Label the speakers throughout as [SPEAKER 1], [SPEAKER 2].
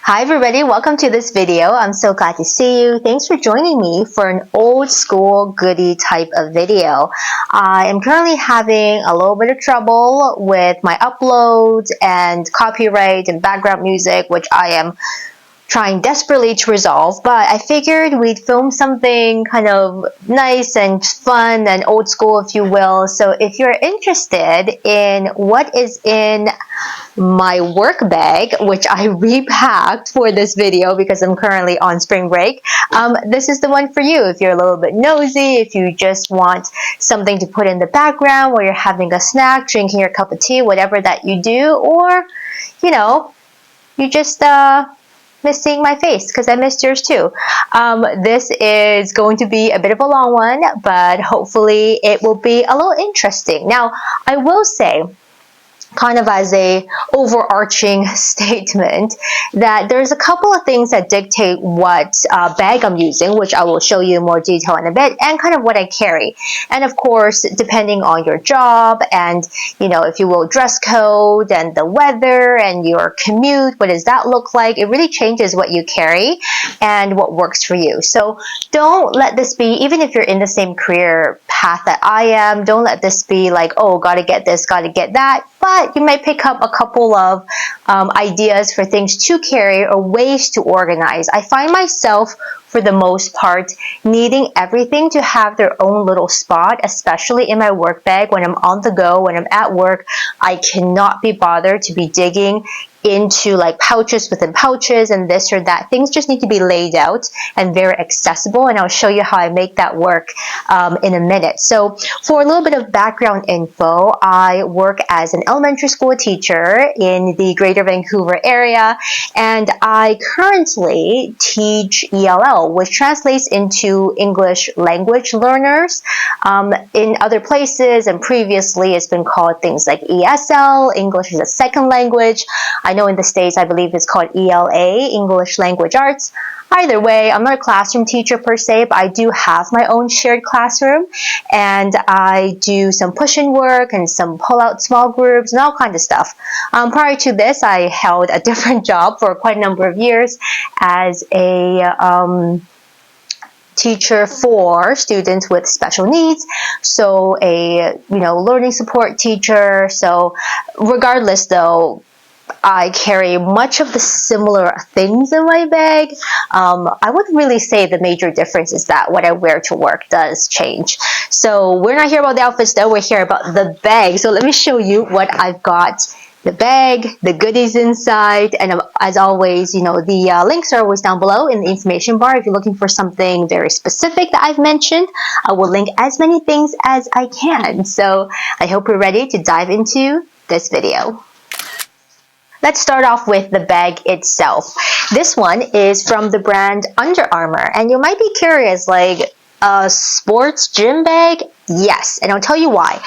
[SPEAKER 1] Hi everybody, welcome to this video. I'm so glad to see you. Thanks for joining me for an old school goodie type of video. I am currently having a little bit of trouble with my uploads and copyright and background music, which I am trying desperately to resolve, but I figured we'd film something kind of nice and fun and old school, if you will. So if you're interested in what is in my work bag, which I repacked for this video because I'm currently on spring break, this is the one for you. If you're a little bit nosy, if you just want something to put in the background while you're having a snack, drinking your cup of tea, whatever that you do, or you just miss seeing my face because I missed yours too. This is going to be a bit of a long one, but hopefully it will be a little interesting. Now, I will say, kind of as a overarching statement, that there's a couple of things that dictate what bag I'm using, which I will show you in more detail in a bit, and kind of what I carry. And of course, depending on your job and, if you will, dress code and the weather and your commute, what does that look like? It really changes what you carry and what works for you. So don't let this be, even if you're in the same career path that I am, don't let this be like, oh, gotta get this, gotta get that. But you might pick up a couple of ideas for things to carry or ways to organize. I find myself, for the most part, needing everything to have their own little spot, especially in my work bag. When I'm on the go, when I'm at work, I cannot be bothered to be digging into like pouches within pouches and this or that. Things just need to be laid out and very accessible, and I'll show you how I make that work in a minute. So for a little bit of background info, I work as an elementary school teacher in the Greater Vancouver area, and I currently teach ELL, which translates into English language learners. In other places and previously it's been called things like ESL, English as a second language. I know in the States, I believe it's called ELA, English Language Arts. Either way, I'm not a classroom teacher per se, but I do have my own shared classroom, and I do some push-in work and some pull-out small groups and all kinds of stuff. Prior to this, I held a different job for quite a number of years as a teacher for students with special needs, so a learning support teacher. So regardless though, I carry much of the similar things in my bag. I wouldn't really say the major difference is that what I wear to work does change. So we're not here about the outfits though, we're here about the bag. So let me show you what I've got. The bag, the goodies inside, and as always, the links are always down below in the information bar. If you're looking for something very specific that I've mentioned, I will link as many things as I can. So I hope you're ready to dive into this video. Let's start off with the bag itself. This one is from the brand Under Armour, and you might be curious, like, a sports gym bag? Yes, and I'll tell you why.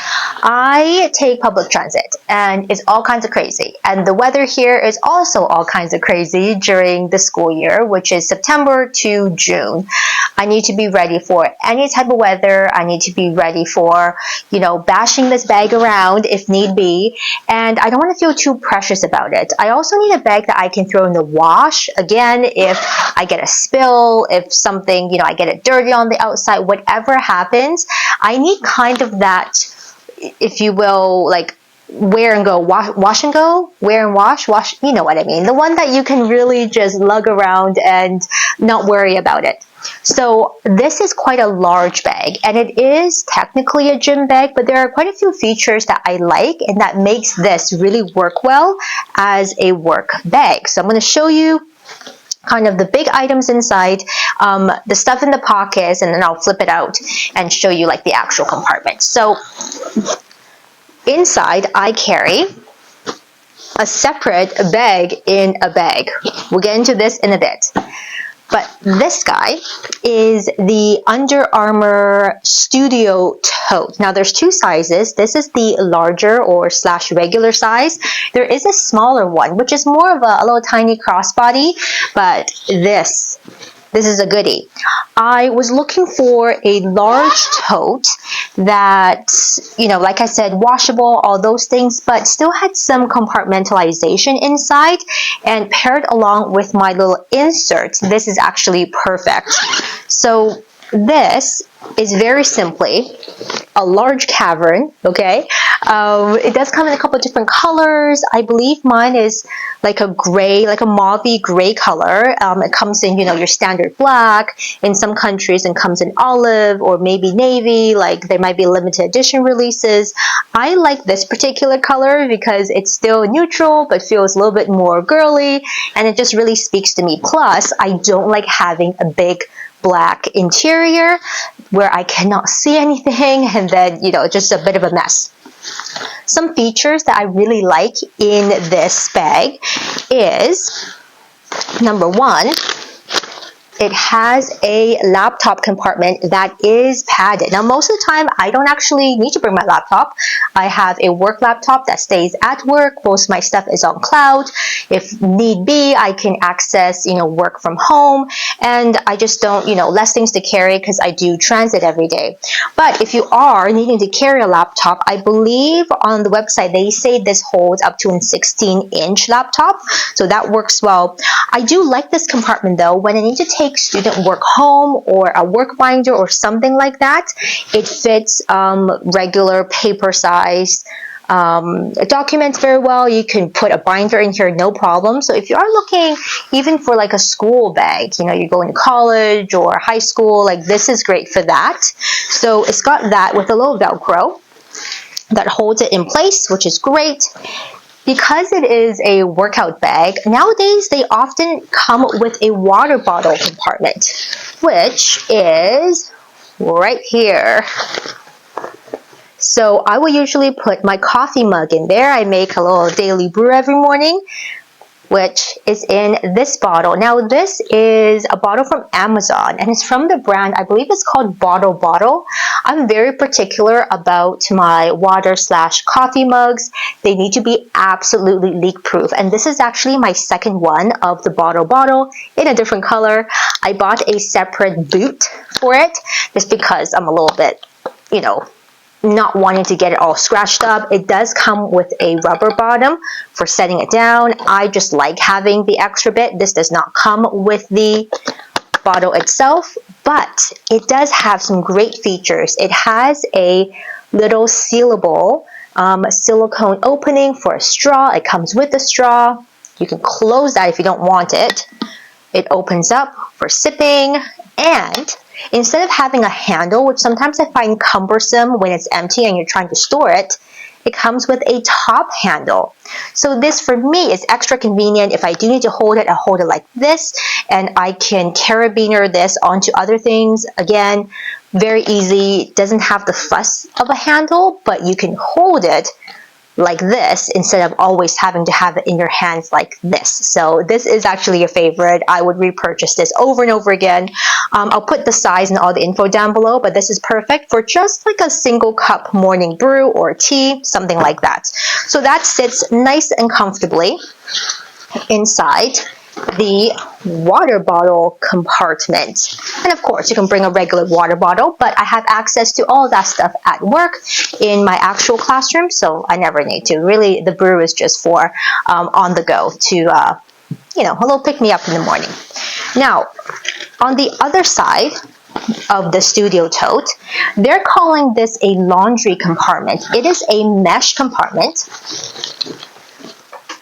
[SPEAKER 1] I take public transit, and it's all kinds of crazy. And the weather here is also all kinds of crazy during the school year, which is September to June. I need to be ready for any type of weather. I need to be ready for, bashing this bag around if need be. And I don't want to feel too precious about it. I also need a bag that I can throw in the wash. Again, if I get a spill, if something, I get it dirty on the outside, whatever happens, I need kind of that, if you will, like wear and go, wash and go, wear and wash, you know what I mean. The one that you can really just lug around and not worry about it. So this is quite a large bag, and it is technically a gym bag, but there are quite a few features that I like and that makes this really work well as a work bag. So I'm going to show you kind of the big items inside, the stuff in the pockets, and then I'll flip it out and show you like the actual compartment. So inside I carry a separate bag in a bag. We'll get into this in a bit. But this guy is the Under Armour Studio Tote. Now there's two sizes. This is the larger or / regular size. There is a smaller one, which is more of a little tiny crossbody, but this is a goodie. I was looking for a large tote that, like I said, washable, all those things, but still had some compartmentalization inside, and paired along with my little inserts, this is actually perfect. So this is very simply a large cavern, okay? It does come in a couple of different colors. I believe mine is like a gray, like a mauvey gray color. It comes in, your standard black. In some countries, it comes in olive or maybe navy. Like there might be limited edition releases. I like this particular color because it's still neutral but feels a little bit more girly, and it just really speaks to me. Plus, I don't like having a big black interior where I cannot see anything, and then just a bit of a mess. Some features that I really like in this bag is, number one, it has a laptop compartment that is padded. Now, most of the time, I don't actually need to bring my laptop. I have a work laptop that stays at work. Most of my stuff is on cloud. If need be, I can access, work from home. And I just don't, less things to carry because I do transit every day. But if you are needing to carry a laptop, I believe on the website, they say this holds up to a 16-inch laptop. So that works well. I do like this compartment though. When I need to take student work home or a work binder or something like that, it fits regular paper size documents very well. You can put a binder in here, no problem. So if you are looking even for like a school bag, you're going to college or high school, like this is great for that. So it's got that with a little Velcro that holds it in place, which is great. Because it is a workout bag, nowadays they often come with a water bottle compartment, which is right here. So I will usually put my coffee mug in there. I make a little daily brew every morning, which is in this bottle. Now this is a bottle from Amazon, and it's from the brand, I believe it's called Bottle. I'm very particular about my water/coffee mugs. They need to be absolutely leak proof, and this is actually my second one of the bottle in a different color. I bought a separate boot for it just because I'm a little bit, not wanting to get it all scratched up. It does come with a rubber bottom for setting it down. I just like having the extra bit. This does not come with the bottle itself, but it does have some great features. It has a little sealable silicone opening for a straw. It comes with a straw. You can close that if you don't want it. It opens up for sipping, and instead of having a handle, which sometimes I find cumbersome when it's empty and you're trying to store it, it comes with a top handle. So this for me is extra convenient. If I do need to hold it, I hold it like this, and I can carabiner this onto other things. Again, very easy. Doesn't have the fuss of a handle, but you can hold it like this instead of always having to have it in your hands like this. So this is actually a favorite. I would repurchase this over and over again. I'll put the size and all the info down below, but this is perfect for just like a single cup morning brew or tea, something like that. So that sits nice and comfortably inside the water bottle compartment. And of course, you can bring a regular water bottle, but I have access to all that stuff at work in my actual classroom, so I never need to. Really, the brew is just for on the go to, a little pick-me-up in the morning. Now, on the other side of the studio tote, they're calling this a laundry compartment. It is a mesh compartment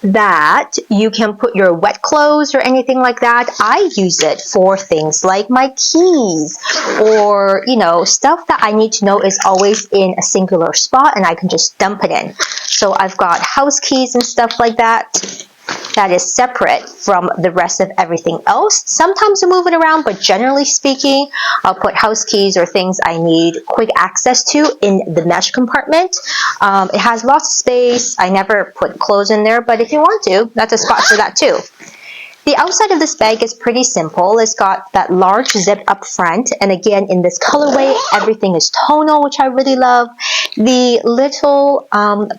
[SPEAKER 1] that you can put your wet clothes or anything like that. I use it for things like my keys or, stuff that I need to know is always in a singular spot and I can just dump it in. So I've got house keys and stuff like that. That is separate from the rest of everything else. Sometimes I move it around, but generally speaking, I'll put house keys or things I need quick access to in the mesh compartment. It has lots of space. I never put clothes in there, but if you want to, that's a spot for that too. The outside of this bag is pretty simple. It's got that large zip up front, and again, in this colorway, everything is tonal, which I really love. The little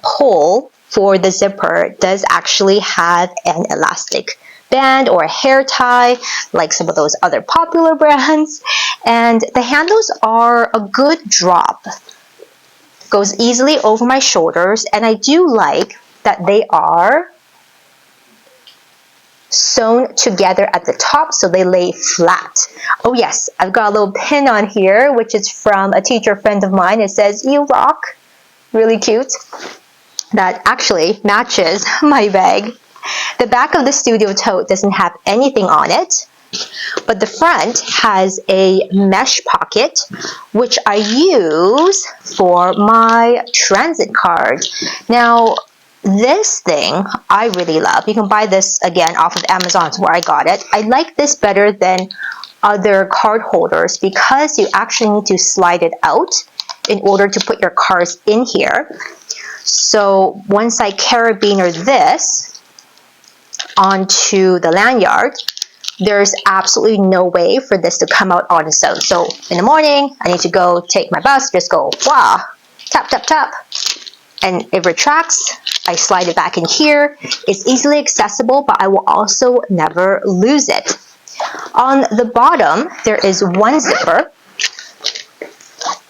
[SPEAKER 1] pole for the zipper does actually have an elastic band or a hair tie, like some of those other popular brands. And the handles are a good drop. Goes easily over my shoulders, and I do like that they are sewn together at the top so they lay flat. Oh yes, I've got a little pin on here, which is from a teacher friend of mine. It says, "You rock." Really cute. That actually matches my bag. The back of the Studio Tote doesn't have anything on it, but the front has a mesh pocket, which I use for my transit card. Now, this thing I really love. You can buy this again off of Amazon, where I got it. I like this better than other card holders because you actually need to slide it out in order to put your cards in here. So once I carabiner this onto the lanyard, there's absolutely no way for this to come out on its own. So in the morning, I need to go take my bus, just go, wow, tap, tap, tap, and it retracts. I slide it back in here. It's easily accessible, but I will also never lose it. On the bottom, there is one zipper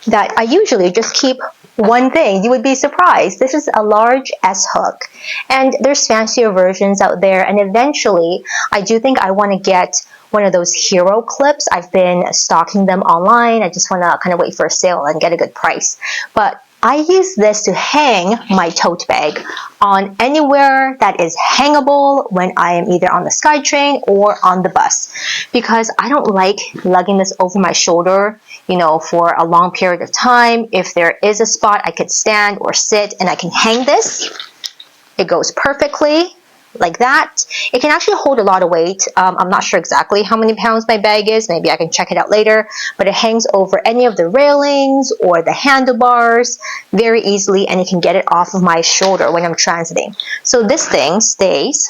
[SPEAKER 1] that I usually just keep one thing. You would be surprised. This is a large S hook, and there's fancier versions out there, and eventually I do think I want to get one of those hero clips. I've been stalking them online. I just want to kind of wait for a sale and get a good price. But I use this to hang my tote bag on anywhere that is hangable when I am either on the SkyTrain or on the bus, because I don't like lugging this over my shoulder, you know, for a long period of time. If there is a spot I could stand or sit and I can hang this, it goes perfectly like that. It can actually hold a lot of weight. I'm not sure exactly how many pounds my bag is. Maybe I can check it out later, but it hangs over any of the railings or the handlebars very easily, and you can get it off of my shoulder when I'm transiting. So this thing stays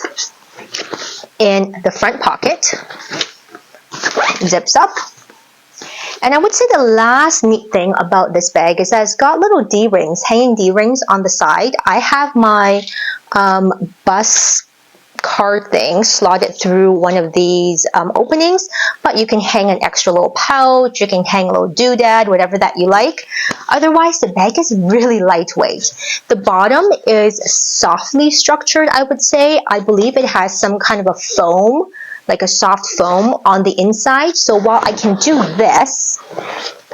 [SPEAKER 1] in the front pocket, zips up. And I would say the last neat thing about this bag is that it's got little D-rings, hanging D-rings on the side. I have my bus card thing slotted through one of these openings, but you can hang an extra little pouch, you can hang a little doodad, whatever that you like. Otherwise, the bag is really lightweight. The bottom is softly structured, I would say. I believe it has some kind of a foam, like a soft foam on the inside. So while I can do this,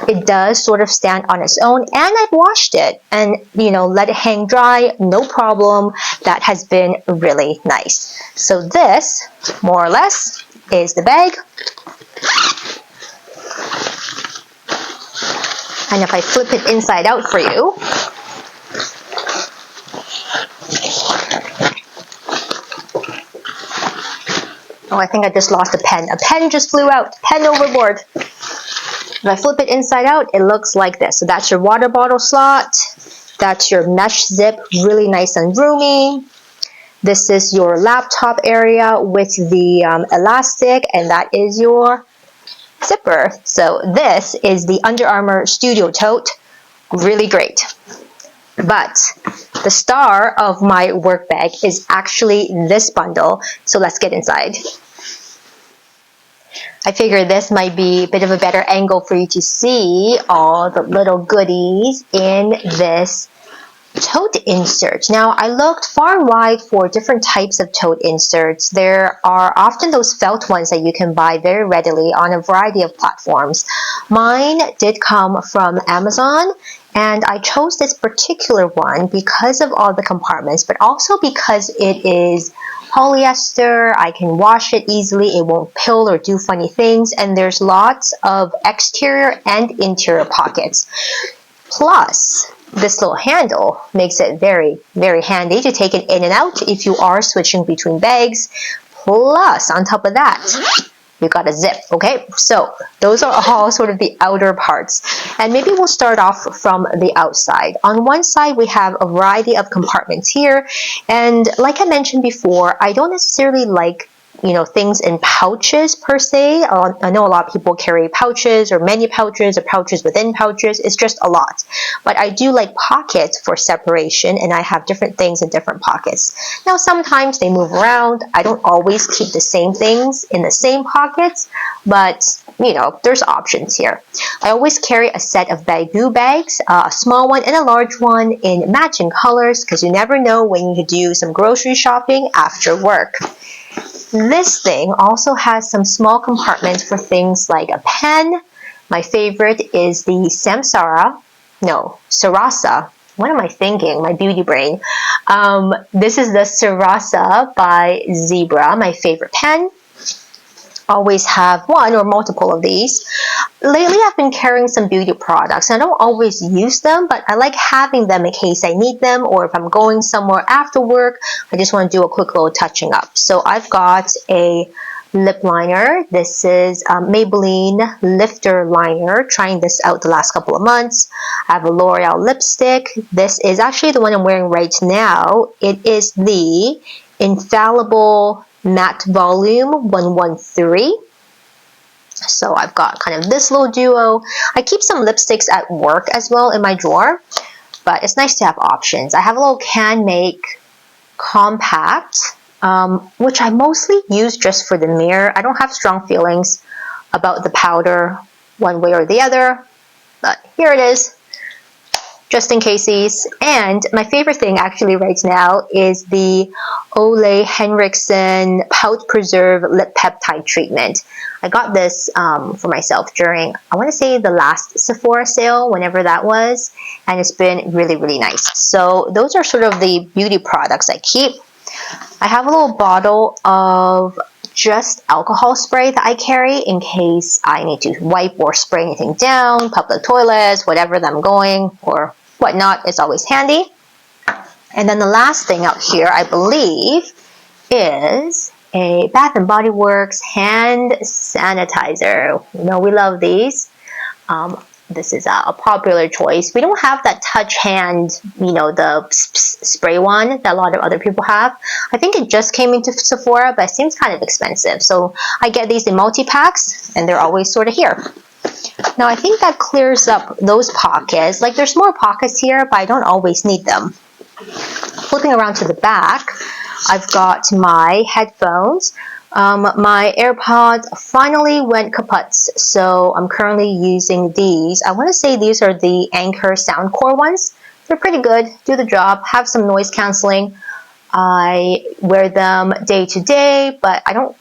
[SPEAKER 1] it does sort of stand on its own, and I've washed it and, you know, let it hang dry, no problem. That has been really nice. So this, more or less, is the bag. And if I flip it inside out for you, oh, I think I just lost a pen. A pen just flew out. Pen overboard. If I flip it inside out, it looks like this. So that's your water bottle slot. That's your mesh zip, really nice and roomy. This is your laptop area with the elastic, and that is your zipper. So this is the Under Armour Studio Tote. Really great. But the star of my work bag is actually this bundle. So let's get inside. I figured this might be a bit of a better angle for you to see all the little goodies in this tote insert. Now, I looked far and wide for different types of tote inserts. There are often those felt ones that you can buy very readily on a variety of platforms. Mine did come from Amazon, and I chose this particular one because of all the compartments, but also because it is polyester. I can wash it easily. It won't pill or do funny things. And there's lots of exterior and interior pockets. Plus, this little handle makes it very, very handy to take it in and out if you are switching between bags. Plus, on top of that, you got a zip, okay? So those are all sort of the outer parts. And maybe we'll start off from the outside. On one side, we have a variety of compartments here. And like I mentioned before, I don't necessarily like things in pouches per se. I know a lot of people carry pouches or many pouches or pouches within pouches. It's just a lot. But I do like pockets for separation, and I have different things in different pockets. Now, sometimes they move around. I don't always keep the same things in the same pockets, but there's options here. I always carry a set of bagoo bags, a small one and a large one in matching colors, because you never know when you do some grocery shopping after work. This thing also has some small compartments for things like a pen. My favorite is the Sarasa. What am I thinking? My beauty brain. This is the Sarasa by Zebra, my favorite pen. Always have one or multiple of these. Lately, I've been carrying some beauty products. I don't always use them, but I like having them in case I need them, or if I'm going somewhere after work, I just want to do a quick little touching up. So I've got a lip liner. This is Maybelline Lifter Liner. Trying this out the last couple of months. I have a L'Oreal lipstick. This is actually the one I'm wearing right now. It is the Infallible Matte Volume 113. So I've got kind of this little duo. I keep some lipsticks at work as well in my drawer, but it's nice to have options. I have a little Can Make Compact, which I mostly use just for the mirror. I don't have strong feelings about the powder one way or the other, but here it is, just in cases. And my favorite thing actually right now is the Ole Henriksen Pout Preserve Lip Peptide Treatment. I got this for myself during, I want to say, the last Sephora sale, whenever that was, and it's been really, really nice. So those are sort of the beauty products I keep. I have a little bottle of just alcohol spray that I carry in case I need to wipe or spray anything down, public toilets, whatever that I'm going, or whatnot. It's always handy. And then the last thing out here, I believe, is a Bath & Body Works hand sanitizer. We love these. This is a popular choice. We don't have that touch hand, the spray one that a lot of other people have. I think it just came into Sephora, but it seems kind of expensive. So I get these in multi-packs, and they're always sort of here. Now, I think that clears up those pockets. Like, there's more pockets here, but I don't always need them. Flipping around to the back, I've got my headphones. My AirPods finally went kaput, so I'm currently using these. I want to say these are the Anchor Soundcore ones. They're pretty good, do the job, have some noise canceling. I wear them day to day, but I don't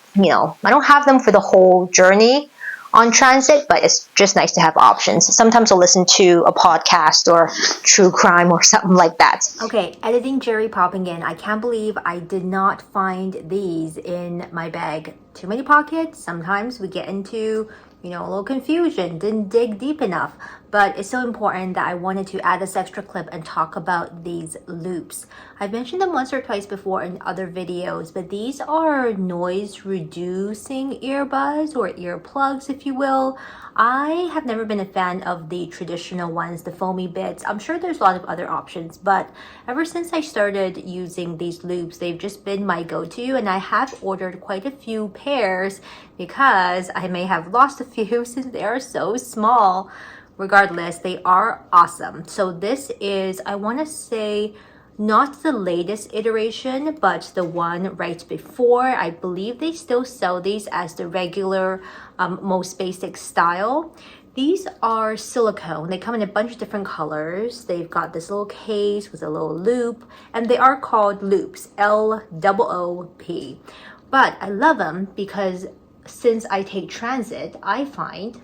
[SPEAKER 1] have them for the whole journey on transit, but it's just nice to have options. Sometimes I'll listen to a podcast or true crime or something like that. Okay, editing Jerry popping in. I can't believe I did not find these in my bag. Too many pockets. Sometimes we get into, a little confusion. Didn't dig deep enough. But it's so important that I wanted to add this extra clip and talk about these loops. I've mentioned them once or twice before in other videos, but these are noise reducing earbuds or earplugs, if you will. I have never been a fan of the traditional ones, the foamy bits. I'm sure there's a lot of other options, but ever since I started using these loops, they've just been my go-to, and I have ordered quite a few pairs because I may have lost a few since they are so small. Regardless, they are awesome. So this is, I want to say, not the latest iteration, but the one right before. I believe they still sell these as the regular, most basic style. These are silicone. They come in a bunch of different colors. They've got this little case with a little loop, and they are called loops, L-O-O-P. But I love them because since I take transit, I find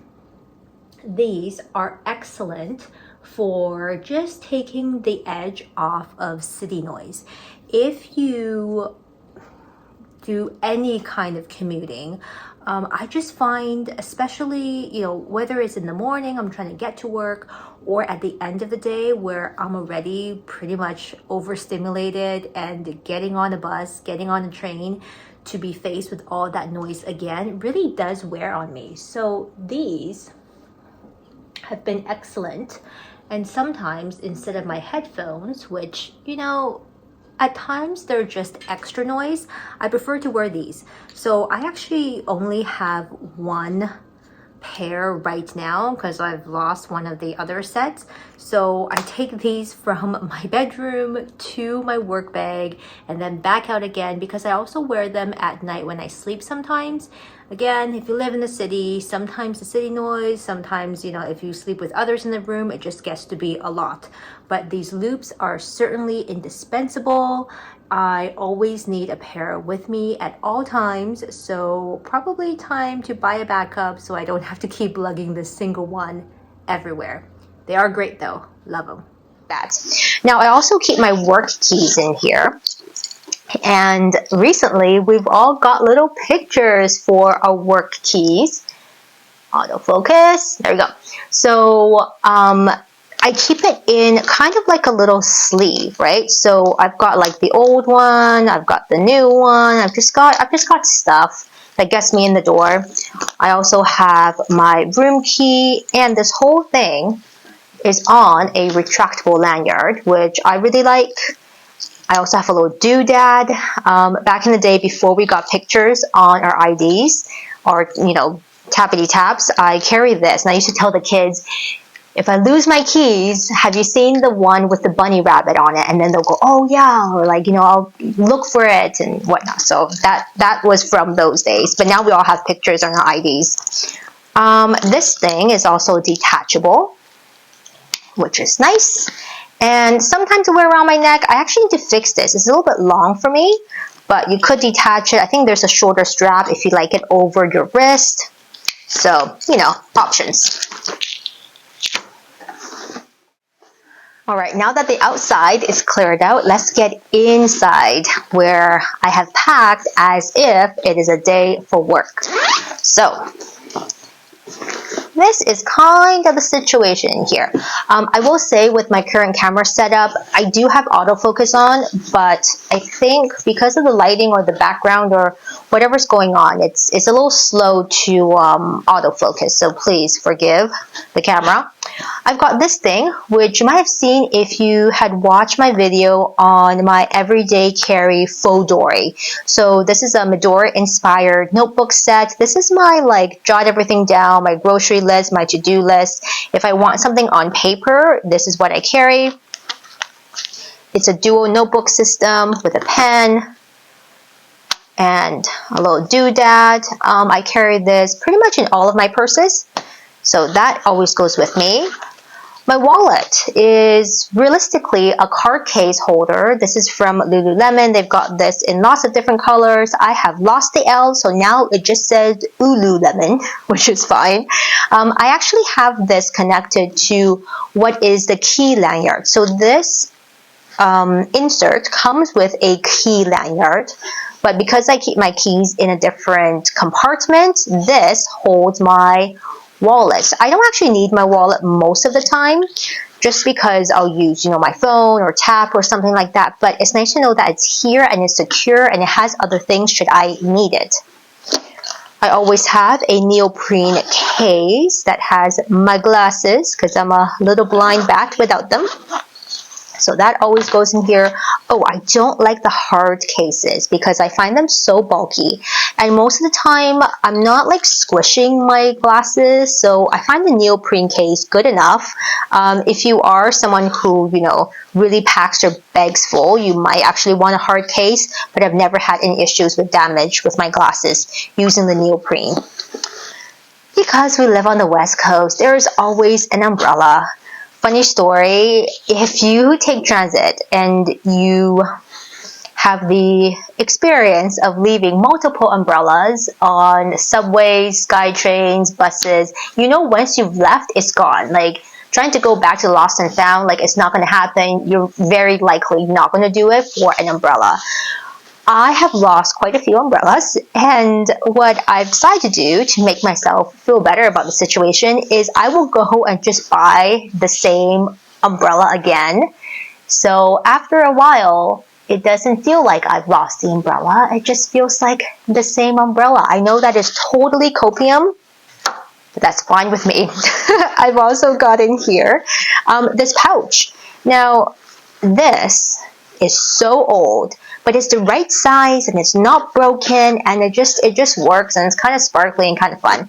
[SPEAKER 1] these are excellent for just taking the edge off of city noise. If you do any kind of commuting, I just find, especially, whether it's in the morning, I'm trying to get to work, or at the end of the day where I'm already pretty much overstimulated and getting on a bus, getting on a train, to be faced with all that noise again really does wear on me. So these have been excellent. And sometimes instead of my headphones, which, At times, they're just extra noise. I prefer to wear these. So I actually only have one pair right now because I've lost one of the other sets. So I take these from my bedroom to my work bag and then back out again because I also wear them at night when I sleep sometimes. Again, if you live in the city, sometimes the city noise, sometimes, you know, if you sleep with others in the room, it just gets to be a lot. But these loops are certainly indispensable. I always need a pair with me at all times, so probably time to buy a backup so I don't have to keep lugging this single one everywhere. They are great though, love them. Now I also keep my work keys in here. And recently, we've all got little pictures for our work keys. Autofocus, there we go. So I keep it in kind of like a little sleeve, right? So I've got like the old one, I've got the new one, I've just got stuff that gets me in the door. I also have my room key, and this whole thing is on a retractable lanyard, which I really like. I also have a little doodad. Back in the day, before we got pictures on our IDs or, you know, tappity taps, I carry this. And I used to tell the kids, if I lose my keys, have you seen the one with the bunny rabbit on it? And then they'll go, oh yeah, or like, you know, I'll look for it and whatnot. So that was from those days. But now we all have pictures on our IDs. This thing is also detachable, which is nice. And sometimes I wear around my neck. I actually need to fix this. It's a little bit long for me, but you could detach it. I think there's a shorter strap if you like it over your wrist. So, you know, options. All right, now that the outside is cleared out, let's get inside where I have packed as if it is a day for work. So, this is kind of the situation here. I will say with my current camera setup, I do have autofocus on, but I think because of the lighting or the background or whatever's going on, it's a little slow to autofocus, so please forgive the camera. I've got this thing, which you might have seen if you had watched my video on my everyday carry faux dory. So this is a Medora inspired notebook set. This is my like jot everything down, my grocery list, my to-do list. If I want something on paper, this is what I carry. It's a dual notebook system with a pen and a little doodad. I carry this pretty much in all of my purses. So that always goes with me. My wallet is realistically a card case holder. This is from Lululemon. They've got this in lots of different colors. I have lost the L, so now it just says Ululemon, which is fine. I actually have this connected to what is the key lanyard. So this insert comes with a key lanyard, but because I keep my keys in a different compartment, this holds my wallet. I don't actually need my wallet most of the time, just because I'll use, you know, my phone or tap or something like that. But it's nice to know that it's here and it's secure and it has other things should I need it. I always have a neoprene case that has my glasses because I'm a little blind bat without them. So that always goes in here. Oh, I don't like the hard cases because I find them so bulky. And most of the time, I'm not like squishing my glasses. So I find the neoprene case good enough. If you are someone who, you know, really packs your bags full, you might actually want a hard case. But I've never had any issues with damage with my glasses using the neoprene. Because we live on the West Coast, there is always an umbrella. Funny story, if you take transit and you have the experience of leaving multiple umbrellas on subways, SkyTrains, buses, you know once you've left, it's gone. Like trying to go back to lost and found, like it's not going to happen. You're very likely not going to do it for an umbrella. I have lost quite a few umbrellas, and what I've decided to do to make myself feel better about the situation is I will go and just buy the same umbrella again. So after a while, it doesn't feel like I've lost the umbrella. It just feels like the same umbrella. I know that is totally copium, but that's fine with me. I've also got in here this pouch. Now, this is so old, but it's the right size and it's not broken, and it just works, and it's kind of sparkly and kind of fun.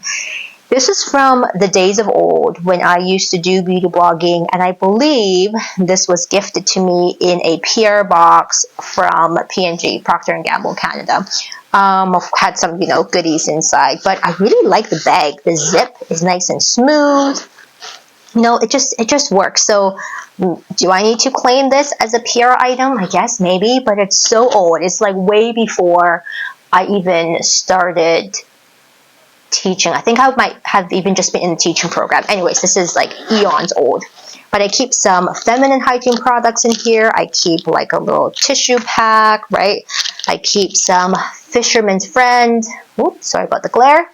[SPEAKER 1] This is from the days of old when I used to do beauty blogging, and I believe this was gifted to me in a PR box from P&G, Procter & Gamble Canada. Had some, goodies inside, but I really like the bag. The zip is nice and smooth. It just works. So do I need to claim this as a PR item? I guess maybe, but it's so old. It's like way before I even started teaching. I think I might have even just been in the teaching program. Anyways, this is like eons old. But I keep some feminine hygiene products in here. I keep like a little tissue pack, right? I keep some Fisherman's Friend. Oops, sorry about the glare.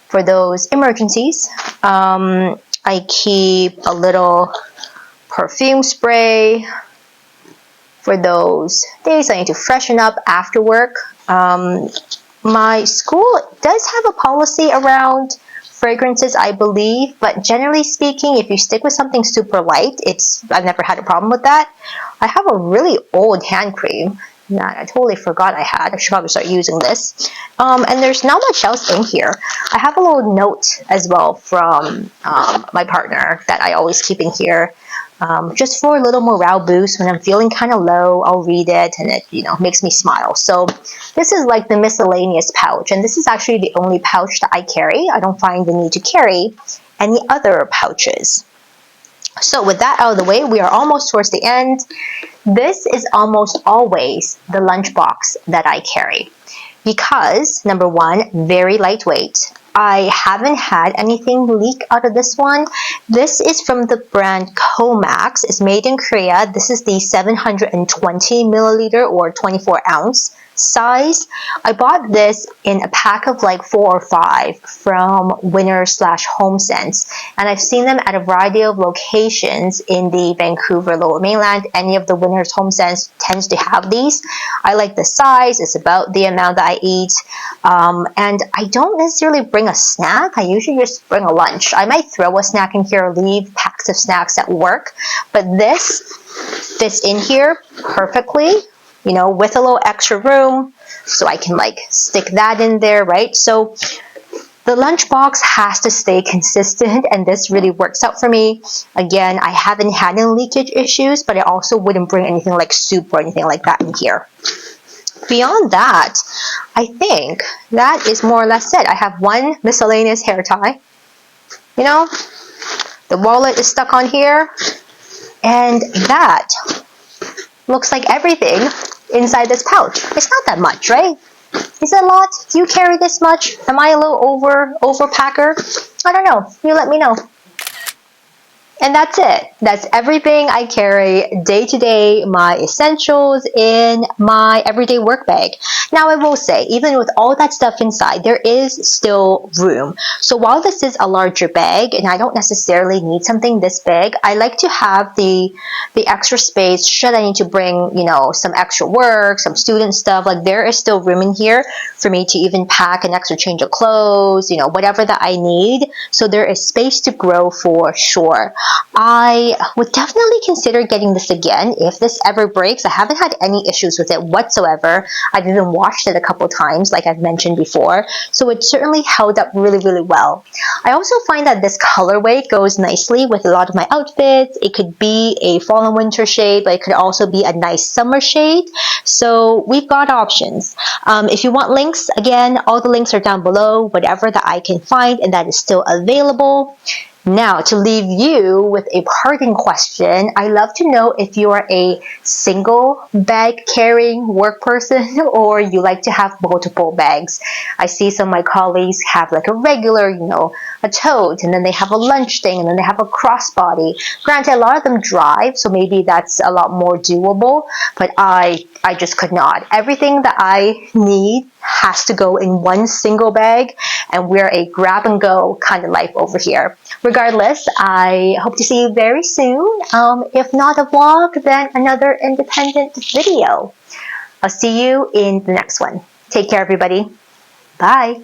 [SPEAKER 1] For those emergencies. I keep a little perfume spray for those days I need to freshen up after work. My school does have a policy around fragrances, I believe, but generally speaking, if you stick with something super light, I've never had a problem with that. I have a really old hand cream that I totally forgot I had. I should probably start using this. And there's not much else in here. I have a little note as well from my partner that I always keep in here. Just for a little morale boost when I'm feeling kind of low, I'll read it, and it makes me smile. So this is like the miscellaneous pouch, and this is actually the only pouch that I carry. I don't find the need to carry any other pouches. So with that out of the way, we are almost towards the end. This is almost always the lunchbox that I carry because, number one, very lightweight. I haven't had anything leak out of this one. This is from the brand Comax. It's made in Korea. This is the 720 milliliter or 24 ounce size. I bought this in a pack of like 4 or 5 from Winner/HomeSense, and I've seen them at a variety of locations in the Vancouver Lower Mainland. Any of the Winner's HomeSense tends to have these. I like the size. It's about the amount that I eat, and I don't necessarily bring a snack. I usually just bring a lunch. I might throw a snack in here or leave packs of snacks at work, but this fits in here perfectly, with a little extra room, so I can like stick that in there, right? So the lunchbox has to stay consistent, and this really works out for me. Again, I haven't had any leakage issues, but I also wouldn't bring anything like soup or anything like that in here. Beyond that, I think that is more or less it. I have one miscellaneous hair tie. The wallet is stuck on here, and that looks like everything inside this pouch. It's not that much, right? Is it a lot? Do you carry this much? Am I a little overpacker? I don't know. You let me know. And that's it. That's everything I carry day to day, my essentials in my everyday work bag. Now I will say, even with all that stuff inside, there is still room. So while this is a larger bag, and I don't necessarily need something this big, I like to have the extra space should I need to bring, some extra work, some student stuff. Like there is still room in here for me to even pack an extra change of clothes, whatever that I need. So there is space to grow for sure. I would definitely consider getting this again if this ever breaks. I haven't had any issues with it whatsoever. I've even washed it a couple times, like I've mentioned before. So it certainly held up really, really well. I also find that this colorway goes nicely with a lot of my outfits. It could be a fall and winter shade, but it could also be a nice summer shade. So we've got options. If you want links, again, all the links are down below, whatever that I can find and that is still available. Now, to leave you with a parting question, I love to know if you are a single bag carrying work person or you like to have multiple bags. I see some of my colleagues have like a regular, a tote, and then they have a lunch thing, and then they have a crossbody. Granted, a lot of them drive, so maybe that's a lot more doable, but I just could not. Everything that I need has to go in one single bag, and we're a grab and go kind of life over here. Regardless, I hope to see you very soon. If not a vlog, then another independent video. I'll see you in the next one. Take care, everybody. Bye.